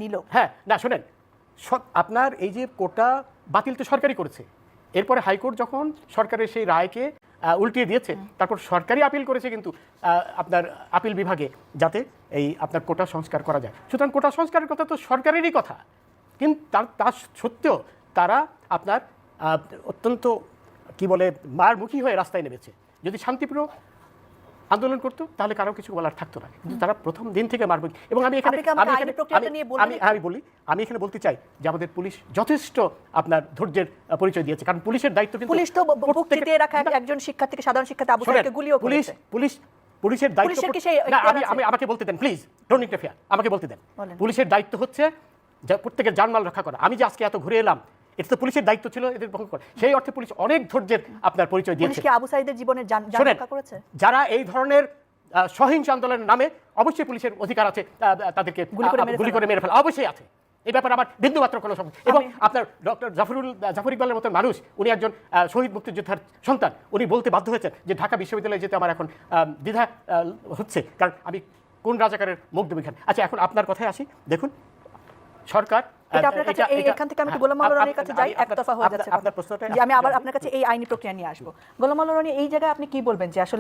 নিল। হ্যাঁ, না শোনেন, আপনার এই যে কোটা বাতিল তো সরকারই করেছে, এরপরে হাইকোর্ট যখন সরকারের সেই রায়কে উল্টিয়ে দিয়েছে, তারপর সরকারই আপিল করেছে কিন্তু আপনার আপিল বিভাগে, যাতে এই আপনার কোটা সংস্কার করা যায়। সুতরাং কোটা সংস্কারের কথা তো সরকারেরই কথা, কিন্তু তার সত্ত্বেও তারা আপনার অত্যন্ত কি বলে মারমুখী হয়ে রাস্তায় নেমেছে। যদি শান্তিপ্রিয় আন্দোলন করতো তাহলে কারো কিছু বলার থাকতো না, কিন্তু তারা প্রথম দিন থেকে মারমুখী। এবং আমি এখানে বলতে চাই যে আমাদের পুলিশ যথেষ্ট আপনার ধৈর্যের পরিচয় দিয়েছে, কারণ পুলিশের দায়িত্ব কিন্তু পুলিশ তো বুক চিতিয়ে রাখা একজন শিক্ষার্থীকে, সাধারণ শিক্ষার্থী আবু সাইদকে গুলিও করেছে। পুলিশের দায়িত্ব, আমাকে বলতে দেন প্লিজ, ডোন্ট ইন্টারফেয়ার, আমাকে বলতে দেন। পুলিশের দায়িত্ব হচ্ছে প্রত্যেকের জানমাল রক্ষা করা। আমি যে আজকে এত ঘুরে এলাম, এটা তো পুলিশের দায়িত্ব ছিল এদের রক্ষা করা। সেই অর্থে পুলিশ অনেক ধৈর্যের আপনার পরিচয় দিয়েছে। পুলিশ কি আবু সাইদের জীবনের জান রক্ষা করেছে? যারা এই ধরনের সহিংস আন্দোলনের নামে, অবশ্যই পুলিশের অধিকার আছে তাদেরকে গুলি করে মেরে ফেলা, অবশ্যই আছে। এই ব্যাপারে আমার বিন্দুমাত্র কোনো সমস্যা। এবং আপনার ডক্টর জাফর ইকবালের মতো মানুষ, উনি একজন শহীদ মুক্তিযোদ্ধার সন্তান, উনি বলতে বাধ্য হয়েছেন যে ঢাকা বিশ্ববিদ্যালয়ে যেতে আমার এখন দ্বিধা হচ্ছে, কারণ আমি কোন রাজাকারের মুখ দেব এখানে। আচ্ছা, এখন আপনার কথায় আসি। দেখুন, সরকার এখান থেকে আমি গোলাম মাওলা রনির কাছে যাই, একতরফা হয়ে যাচ্ছে আপনার প্রশ্নটা। আমি আবার আপনার কাছে এই আইনি প্রক্রিয়া নিয়ে আসবো। গোলাম মাওলা রনি, এই জায়গায় আপনি কি বলবেন যে আসলে